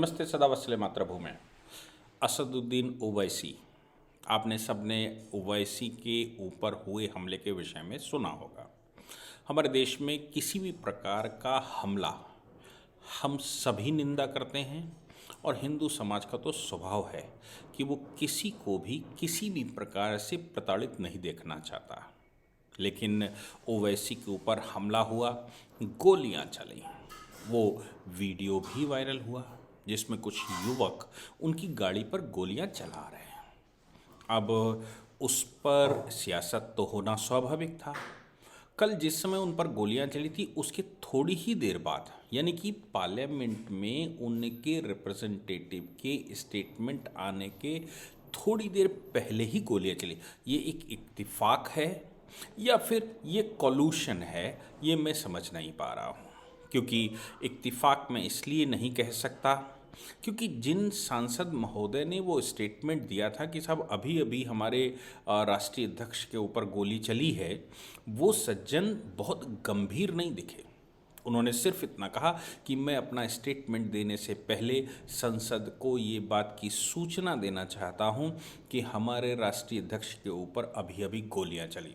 नमस्ते सदा वत्सले मातृभूमि। असदुद्दीन ओवैसी, आपने सबने ओवैसी के ऊपर हुए हमले के विषय में सुना होगा। हमारे देश में किसी भी प्रकार का हमला हम सभी निंदा करते हैं और हिंदू समाज का तो स्वभाव है कि वो किसी को भी किसी भी प्रकार से प्रताड़ित नहीं देखना चाहता। लेकिन ओवैसी के ऊपर हमला हुआ, गोलियां चली, वो वीडियो भी वायरल हुआ जिसमें कुछ युवक उनकी गाड़ी पर गोलियां चला रहे हैं। अब उस पर सियासत तो होना स्वाभाविक था। कल जिस समय उन पर गोलियां चली थी उसके थोड़ी ही देर बाद, यानी कि पार्लियामेंट में उनके रिप्रेजेंटेटिव के स्टेटमेंट आने के थोड़ी देर पहले ही गोलियां चली। ये एक इत्तेफाक है या फिर ये कॉल्यूशन है, ये मैं समझ नहीं पा रहा हूँ। क्योंकि इत्तेफाक में इसलिए नहीं कह सकता क्योंकि जिन सांसद महोदय ने वो स्टेटमेंट दिया था कि साहब अभी अभी हमारे राष्ट्रीय अध्यक्ष के ऊपर गोली चली है, वो सज्जन बहुत गंभीर नहीं दिखे। उन्होंने सिर्फ इतना कहा कि मैं अपना स्टेटमेंट देने से पहले संसद को ये बात की सूचना देना चाहता हूँ कि हमारे राष्ट्रीय अध्यक्ष के ऊपर अभी अभी गोलियाँ चली।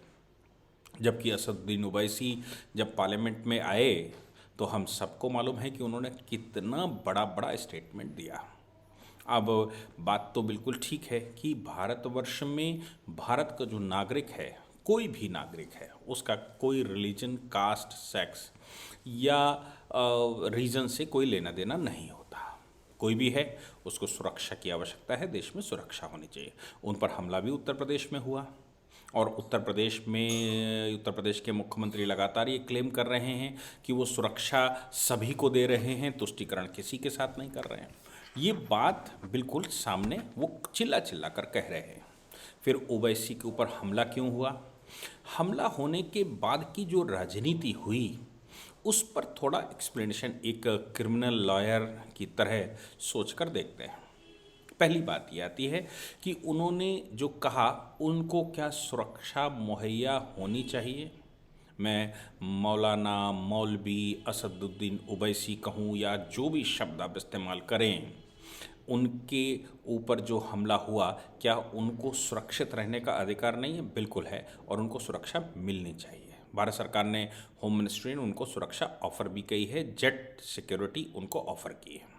जबकि असदुद्दीन ओवैसी जब पार्लियामेंट में आए तो हम सबको मालूम है कि उन्होंने कितना बड़ा बड़ा स्टेटमेंट दिया। अब बात तो बिल्कुल ठीक है कि भारतवर्ष में भारत का जो नागरिक है, कोई भी नागरिक है, उसका कोई रिलीजन, कास्ट, सेक्स या रीजन से कोई लेना देना नहीं होता। कोई भी है, उसको सुरक्षा की आवश्यकता है, देश में सुरक्षा होनी चाहिए। उन पर हमला भी उत्तर प्रदेश में हुआ और उत्तर प्रदेश के मुख्यमंत्री लगातार ये क्लेम कर रहे हैं कि वो सुरक्षा सभी को दे रहे हैं, तुष्टीकरण किसी के साथ नहीं कर रहे हैं। ये बात बिल्कुल सामने वो चिल्ला चिल्ला कर कह रहे हैं। फिर ओवैसी के ऊपर हमला क्यों हुआ? हमला होने के बाद की जो राजनीति हुई उस पर थोड़ा एक्सप्लेनेशन एक क्रिमिनल लॉयर की तरह सोच कर देखते हैं। पहली बात ये आती है कि उन्होंने जो कहा, उनको क्या सुरक्षा मुहैया होनी चाहिए? मैं मौलाना, मौलवी असदुद्दीन ओवैसी कहूँ या जो भी शब्द आप इस्तेमाल करें, उनके ऊपर जो हमला हुआ, क्या उनको सुरक्षित रहने का अधिकार नहीं है? बिल्कुल है, और उनको सुरक्षा मिलनी चाहिए। भारत सरकार ने, होम मिनिस्ट्री ने उनको सुरक्षा ऑफर भी की है, जेट सिक्योरिटी उनको ऑफर की है।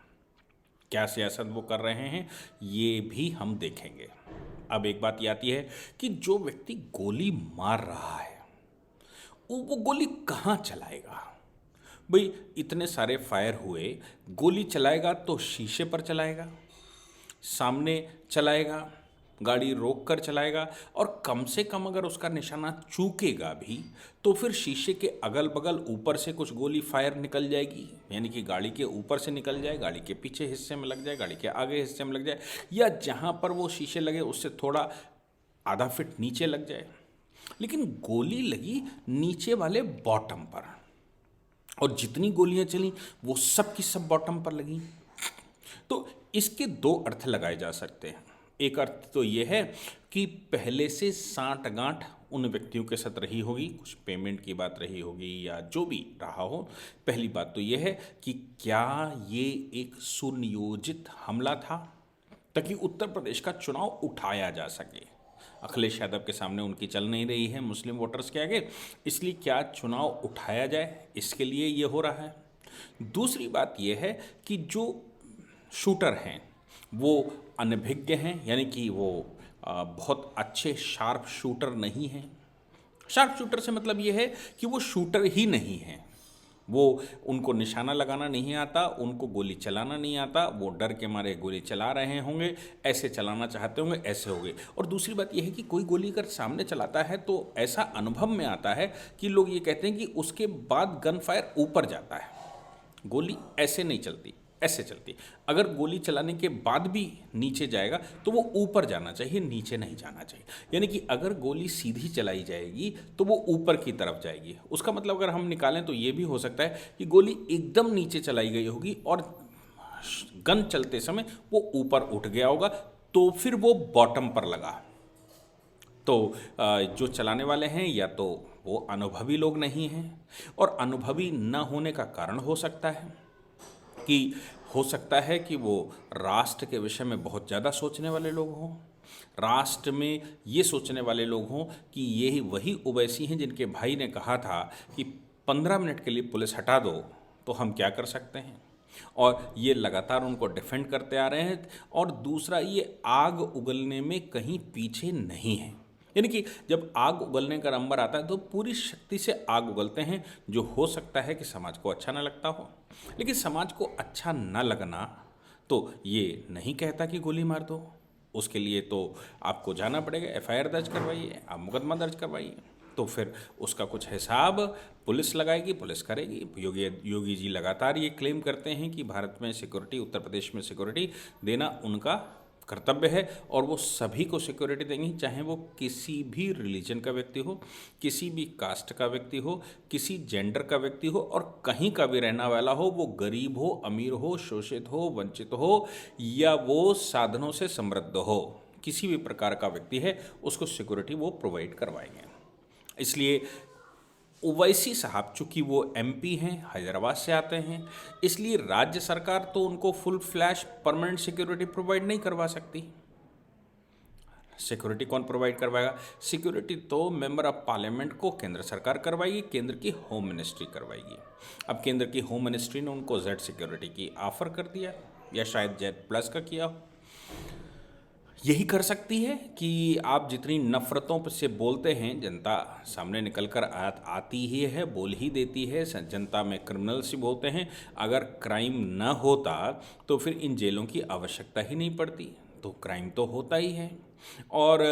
क्या सियासत वो कर रहे हैं ये भी हम देखेंगे। अब एक बात ये आती है कि जो व्यक्ति गोली मार रहा है वो गोली कहाँ चलाएगा? भाई इतने सारे फायर हुए, गोली चलाएगा तो शीशे पर चलाएगा, सामने चलाएगा, गाड़ी रोक कर चलाएगा, और कम से कम अगर उसका निशाना चूकेगा भी तो फिर शीशे के अगल बगल ऊपर से कुछ गोली फायर निकल जाएगी, यानी कि गाड़ी के ऊपर से निकल जाए, गाड़ी के पीछे हिस्से में लग जाए, गाड़ी के आगे हिस्से में लग जाए, या जहाँ पर वो शीशे लगे उससे थोड़ा आधा फीट नीचे लग जाए। लेकिन गोली लगी नीचे वाले बॉटम पर, और जितनी गोलियां चली वो सब की सब बॉटम पर लगी। तो इसके दो अर्थ लगाए जा सकते हैं। एक अर्थ तो ये है कि पहले से साठ गांठ उन व्यक्तियों के साथ रही होगी, कुछ पेमेंट की बात रही होगी या जो भी रहा हो। पहली बात तो ये है कि क्या ये एक सुनियोजित हमला था ताकि उत्तर प्रदेश का चुनाव उठाया जा सके? अखिलेश यादव के सामने उनकी चल नहीं रही है मुस्लिम वोटर्स के आगे, इसलिए क्या चुनाव उठाया जाए, इसके लिए ये हो रहा है। दूसरी बात यह है कि जो शूटर हैं वो अनभिज्ञ हैं, यानी कि वो बहुत अच्छे शार्प शूटर नहीं हैं। शार्प शूटर से मतलब ये है कि वो शूटर ही नहीं हैं, वो उनको निशाना लगाना नहीं आता, उनको गोली चलाना नहीं आता, वो डर के मारे गोली चला रहे होंगे, ऐसे चलाना चाहते होंगे, ऐसे होंगे। और दूसरी बात यह है कि कोई गोली अगर सामने चलाता है तो ऐसा अनुभव में आता है कि लोग ये कहते हैं कि उसके बाद गन फायर ऊपर जाता है, गोली ऐसे नहीं चलती, ऐसे चलती। अगर गोली चलाने के बाद भी नीचे जाएगा तो वो ऊपर जाना चाहिए, नीचे नहीं जाना चाहिए। यानी कि अगर गोली सीधी चलाई जाएगी तो वो ऊपर की तरफ जाएगी। उसका मतलब अगर हम निकालें तो ये भी हो सकता है कि गोली एकदम नीचे चलाई गई होगी और गन चलते समय वो ऊपर उठ गया होगा, तो फिर वो बॉटम पर लगा। तो जो चलाने वाले हैं या तो वो अनुभवी लोग नहीं हैं, और अनुभवी न होने का कारण हो सकता है कि हो सकता है कि वो राष्ट्र के विषय में बहुत ज़्यादा सोचने वाले लोग हों, राष्ट्र में ये सोचने वाले लोग हों कि यही वही ओवैसी हैं जिनके भाई ने कहा था कि 15 मिनट के लिए पुलिस हटा दो तो हम क्या कर सकते हैं, और ये लगातार उनको डिफेंड करते आ रहे हैं। और दूसरा, ये आग उगलने में कहीं पीछे नहीं है, यानी कि जब आग उगलने का नंबर आता है तो पूरी शक्ति से आग उगलते हैं, जो हो सकता है कि समाज को अच्छा ना लगता हो। लेकिन समाज को अच्छा ना लगना तो ये नहीं कहता कि गोली मार दो, उसके लिए तो आपको जाना पड़ेगा, एफआईआर दर्ज करवाइए, आप मुकदमा दर्ज करवाइए, तो फिर उसका कुछ हिसाब पुलिस लगाएगी, पुलिस करेगी। योगी जी लगातार ये क्लेम करते हैं कि भारत में सिक्योरिटी, उत्तर प्रदेश में सिक्योरिटी देना उनका कर्तव्य है, और वो सभी को सिक्योरिटी देंगे, चाहे वो किसी भी रिलीजन का व्यक्ति हो, किसी भी कास्ट का व्यक्ति हो, किसी जेंडर का व्यक्ति हो, और कहीं का भी रहने वाला हो, वो गरीब हो, अमीर हो, शोषित हो, वंचित हो, या वो साधनों से समृद्ध हो, किसी भी प्रकार का व्यक्ति है उसको सिक्योरिटी वो प्रोवाइड करवाएंगे। इसलिए ओवैसी साहब चूंकि वो एमपी हैं, हैदराबाद से आते हैं, इसलिए राज्य सरकार तो उनको full flash permanent security provide नहीं करवा सकती। सिक्योरिटी कौन प्रोवाइड करवाएगा? सिक्योरिटी तो मेंबर ऑफ पार्लियामेंट को केंद्र सरकार करवाएगी, केंद्र की होम मिनिस्ट्री करवाएगी। अब केंद्र की होम मिनिस्ट्री ने उनको जेड सिक्योरिटी की ऑफर कर दिया, या शायद जेड प्लस का किया हो। यही कर सकती है कि आप जितनी नफ़रतों से बोलते हैं, जनता सामने निकल कर आती ही है, बोल ही देती है, जनता में क्रिमिनल्स ही बोलते हैं। अगर क्राइम न होता तो फिर इन जेलों की आवश्यकता ही नहीं पड़ती, तो क्राइम तो होता ही है। और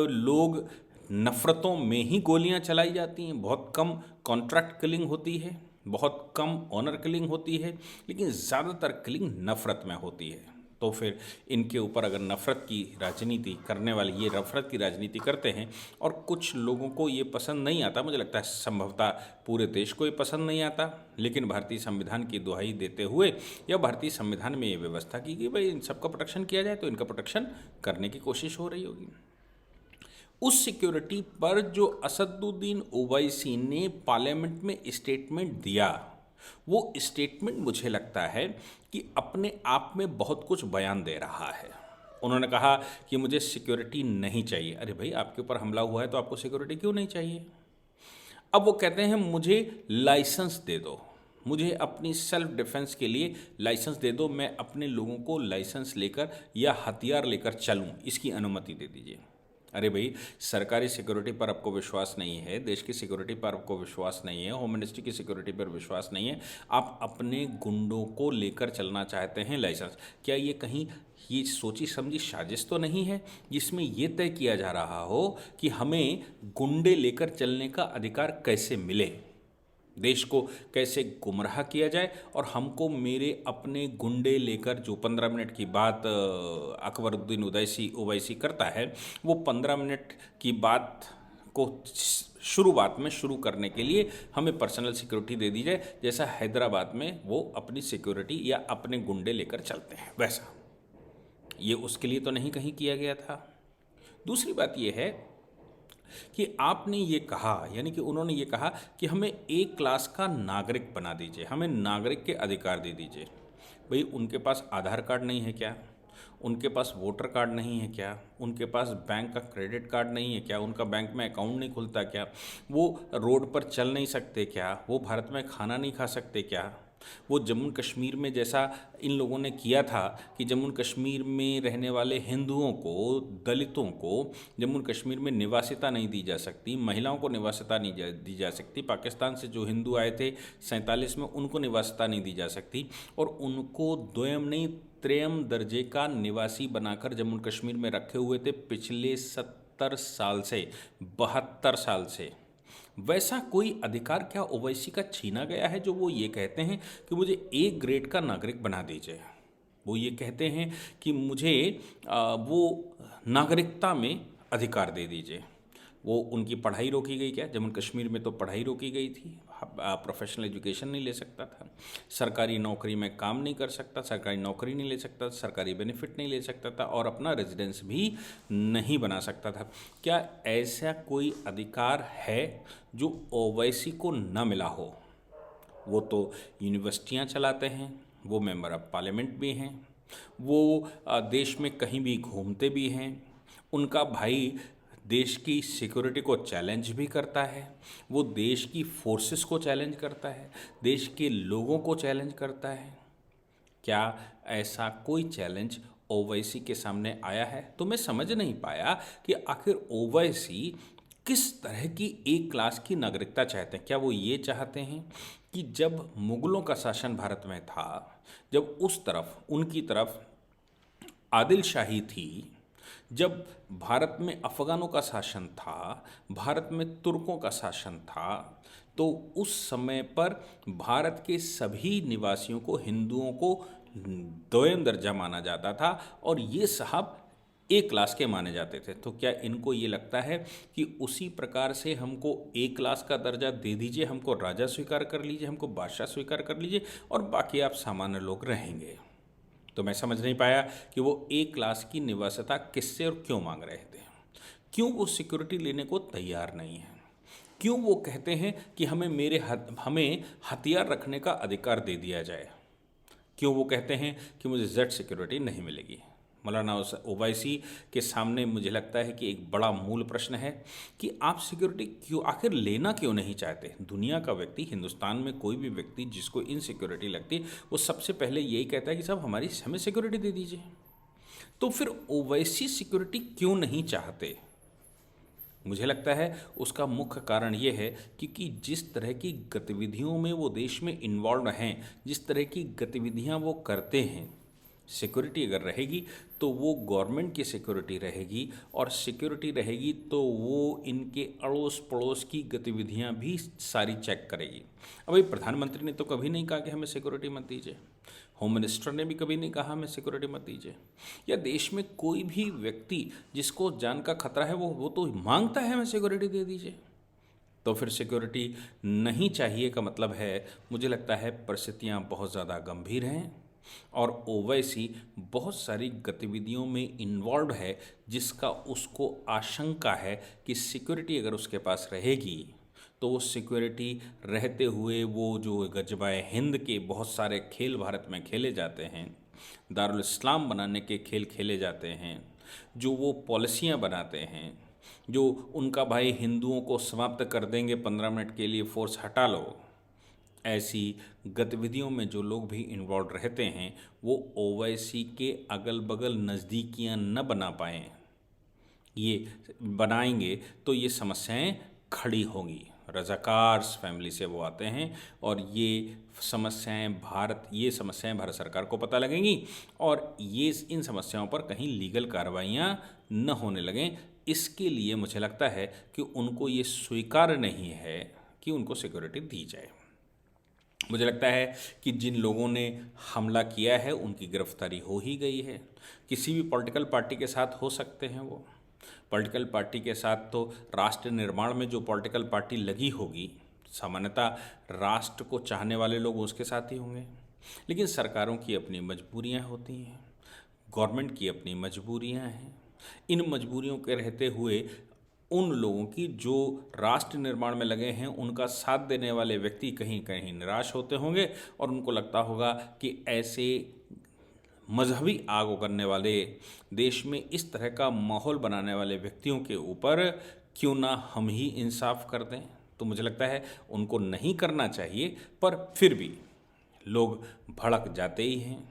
लोग नफ़रतों में ही गोलियां चलाई जाती हैं, बहुत कम कॉन्ट्रैक्ट किलिंग होती है, बहुत कम ऑनर किलिंग होती है, लेकिन ज़्यादातर किलिंग नफ़रत में होती है। तो फिर इनके ऊपर अगर नफ़रत की राजनीति करने वाले ये नफ़रत की राजनीति करते हैं, और कुछ लोगों को ये पसंद नहीं आता, मुझे लगता है संभवतः पूरे देश को ये पसंद नहीं आता, लेकिन भारतीय संविधान की दुहाई देते हुए या भारतीय संविधान में ये व्यवस्था की कि भाई इन सबका प्रोटेक्शन किया जाए, तो इनका प्रोटेक्शन करने की कोशिश हो रही होगी। उस सिक्योरिटी पर जो असदुद्दीन ओवैसी ने पार्लियामेंट में स्टेटमेंट दिया, वो स्टेटमेंट मुझे लगता है कि अपने आप में बहुत कुछ बयान दे रहा है। उन्होंने कहा कि मुझे सिक्योरिटी नहीं चाहिए। अरे भाई, आपके ऊपर हमला हुआ है तो आपको सिक्योरिटी क्यों नहीं चाहिए? अब वो कहते हैं मुझे लाइसेंस दे दो, मुझे अपनी सेल्फ डिफेंस के लिए लाइसेंस दे दो, मैं अपने लोगों को लाइसेंस लेकर या हथियार लेकर चलूं, इसकी अनुमति दे दीजिए। अरे भाई, सरकारी सिक्योरिटी पर आपको विश्वास नहीं है, देश की सिक्योरिटी पर आपको विश्वास नहीं है, होम मिनिस्ट्री की सिक्योरिटी पर विश्वास नहीं है, आप अपने गुंडों को लेकर चलना चाहते हैं लाइसेंस। क्या ये कहीं ये सोची समझी साजिश तो नहीं है जिसमें ये तय किया जा रहा हो कि हमें गुंडे लेकर चलने का अधिकार कैसे मिले, देश को कैसे गुमराह किया जाए, और हमको मेरे अपने गुंडे लेकर, जो 15 मिनट की बात अकबरुद्दीन ओवैसी करता है, वो 15 मिनट की बात को शुरुआत में शुरू करने के लिए हमें पर्सनल सिक्योरिटी दे दी जाए, जैसा हैदराबाद में वो अपनी सिक्योरिटी या अपने गुंडे लेकर चलते हैं वैसा। ये उसके लिए तो नहीं कहीं किया गया था। दूसरी बात ये है कि आपने ये कहा, यानी कि उन्होंने ये कहा कि हमें एक क्लास का नागरिक बना दीजिए, हमें नागरिक के अधिकार दे दीजिए। भाई, उनके पास आधार कार्ड नहीं है क्या? उनके पास वोटर कार्ड नहीं है क्या? उनके पास बैंक का क्रेडिट कार्ड नहीं है क्या? उनका बैंक में अकाउंट नहीं खुलता क्या? वो रोड पर चल नहीं सकते क्या? वो भारत में खाना नहीं खा सकते क्या? वो जम्मू कश्मीर में जैसा इन लोगों ने किया था कि जम्मू कश्मीर में रहने वाले हिंदुओं को, दलितों को जम्मू कश्मीर में निवासिता नहीं दी जा सकती, महिलाओं को निवासिता नहीं दी जा सकती, पाकिस्तान से जो हिंदू आए थे 47 में उनको निवासिता नहीं दी जा सकती, और उनको द्वयम नहीं त्रयम दर्जे का निवासी बनाकर जम्मू कश्मीर में रखे हुए थे पिछले 70 साल से, 72 साल से। वैसा कोई अधिकार क्या ओवैसी का छीना गया है जो वो ये कहते हैं कि मुझे ए ग्रेड का नागरिक बना दीजिए? वो ये कहते हैं कि मुझे वो नागरिकता में अधिकार दे दीजिए। वो उनकी पढ़ाई रोकी गई क्या? जम्मू कश्मीर में तो पढ़ाई रोकी गई थी, प्रोफेशनल एजुकेशन नहीं ले सकता था, सरकारी नौकरी में काम नहीं कर सकता, सरकारी नौकरी नहीं ले सकता, सरकारी बेनिफिट नहीं ले सकता था, और अपना रेजिडेंस भी नहीं बना सकता था। क्या ऐसा कोई अधिकार है जो ओवैसी को न मिला हो? वो तो यूनिवर्सिटियां चलाते हैं, वो मेंबर ऑफ पार्लियामेंट भी हैं, वो देश में कहीं भी घूमते भी हैं, उनका भाई देश की सिक्योरिटी को चैलेंज भी करता है, वो देश की फोर्सेस को चैलेंज करता है, देश के लोगों को चैलेंज करता है। क्या ऐसा कोई चैलेंज ओवैसी के सामने आया है? तो मैं समझ नहीं पाया कि आखिर ओवैसी किस तरह की एक क्लास की नागरिकता चाहते हैं। क्या वो ये चाहते हैं कि जब मुगलों का शासन भारत में था, जब उस तरफ उनकी तरफ आदिल शाही थी, जब भारत में अफ़गानों का शासन था, भारत में तुर्कों का शासन था, तो उस समय पर भारत के सभी निवासियों को, हिंदुओं को दोयम दर्जा माना जाता था और ये साहब ए क्लास के माने जाते थे। तो क्या इनको ये लगता है कि उसी प्रकार से हमको ए क्लास का दर्जा दे दीजिए, हमको राजा स्वीकार कर लीजिए, हमको बादशाह स्वीकार कर लीजिए और बाकी आप सामान्य लोग रहेंगे? तो मैं समझ नहीं पाया कि वो ए क्लास की निवासिता किससे और क्यों मांग रहे थे। क्यों वो सिक्योरिटी लेने को तैयार नहीं है? क्यों वो कहते हैं कि हमें हथियार रखने का अधिकार दे दिया जाए? क्यों वो कहते हैं कि मुझे जेड सिक्योरिटी नहीं मिलेगी? मौलाना ओवैसी के सामने मुझे लगता है कि एक बड़ा मूल प्रश्न है कि आप सिक्योरिटी क्यों आखिर लेना क्यों नहीं चाहते? दुनिया का व्यक्ति, हिंदुस्तान में कोई भी व्यक्ति जिसको इनसिक्योरिटी लगती, वो सबसे पहले यही कहता है कि साहब हमें सिक्योरिटी दे दीजिए। तो फिर ओवैसी सिक्योरिटी क्यों नहीं चाहते? मुझे लगता है उसका मुख्य कारण ये है क्योंकि जिस तरह की गतिविधियों में वो देश में इन्वॉल्व हैं, जिस तरह की गतिविधियां वो करते हैं, सिक्योरिटी अगर रहेगी तो वो गवर्नमेंट की सिक्योरिटी रहेगी और सिक्योरिटी रहेगी तो वो इनके अड़ोस पड़ोस की गतिविधियां भी सारी चेक करेगी। अभी प्रधानमंत्री ने तो कभी नहीं कहा कि हमें सिक्योरिटी मत दीजिए, होम मिनिस्टर ने भी कभी नहीं कहा हमें सिक्योरिटी मत दीजिए, या देश में कोई भी व्यक्ति जिसको जान का खतरा है वो तो मांगता है हमें सिक्योरिटी दे दीजिए। तो फिर सिक्योरिटी नहीं चाहिए का मतलब है, मुझे लगता है परिस्थितियां बहुत ज़्यादा गंभीर हैं और ओवैसी बहुत सारी गतिविधियों में इन्वॉल्व है जिसका उसको आशंका है कि सिक्योरिटी अगर उसके पास रहेगी तो वो सिक्योरिटी रहते हुए वो जो गजबाए हिंद के बहुत सारे खेल भारत में खेले जाते हैं, दारुल इस्लाम बनाने के खेल खेले जाते हैं, जो वो पॉलिसियाँ बनाते हैं, जो उनका भाई हिंदुओं को समाप्त कर देंगे 15 मिनट के लिए, फोर्स हटा लो, ऐसी गतिविधियों में जो लोग भी इन्वॉल्व रहते हैं वो ओवैसी के अगल बगल नज़दीकियां न बना पाएँ। ये बनाएंगे तो ये समस्याएं खड़ी होंगी। रज़ाकार्स फैमिली से वो आते हैं और ये समस्याएं भारत सरकार को पता लगेंगी और ये इन समस्याओं पर कहीं लीगल कार्रवाइयाँ न होने लगें। इसके लिए मुझे लगता है कि उनको ये स्वीकार नहीं है कि उनको सिक्योरिटी दी जाए। मुझे लगता है कि जिन लोगों ने हमला किया है उनकी गिरफ्तारी हो ही गई है। किसी भी पॉलिटिकल पार्टी के साथ हो सकते हैं, वो पॉलिटिकल पार्टी के साथ तो राष्ट्र निर्माण में जो पॉलिटिकल पार्टी लगी होगी, सामान्यतः राष्ट्र को चाहने वाले लोग उसके साथ ही होंगे। लेकिन सरकारों की अपनी मजबूरियां होती हैं, गवर्नमेंट की अपनी मजबूरियां हैं। इन मजबूरियों के रहते हुए उन लोगों की जो राष्ट्र निर्माण में लगे हैं उनका साथ देने वाले व्यक्ति कहीं कहीं निराश होते होंगे और उनको लगता होगा कि ऐसे मजहबी आग उगलने वाले, देश में इस तरह का माहौल बनाने वाले व्यक्तियों के ऊपर क्यों ना हम ही इंसाफ कर दें। तो मुझे लगता है उनको नहीं करना चाहिए, पर फिर भी लोग भड़क जाते ही हैं।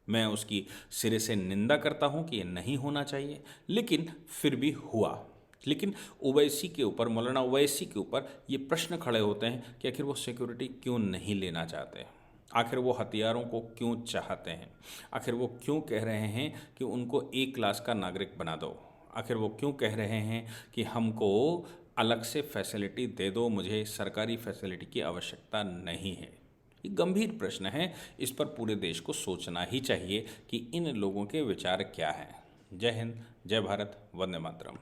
मैं उसकी सिरे से निंदा करता हूं कि ये नहीं होना चाहिए, लेकिन फिर भी हुआ। लेकिन ओवैसी के ऊपर, मौलाना ओवैसी के ऊपर ये प्रश्न खड़े होते हैं कि आखिर वो सिक्योरिटी क्यों नहीं लेना चाहते, आखिर वो हथियारों को क्यों चाहते हैं, आखिर वो क्यों कह रहे हैं कि उनको ए क्लास का नागरिक बना दो, आखिर वो क्यों कह रहे हैं कि हमको अलग से फैसिलिटी दे दो, मुझे सरकारी फैसिलिटी की आवश्यकता नहीं है। ये गंभीर प्रश्न है, इस पर पूरे देश को सोचना ही चाहिए कि इन लोगों के विचार क्या हैं। जय हिंद, जय भारत, वंदे मातरम।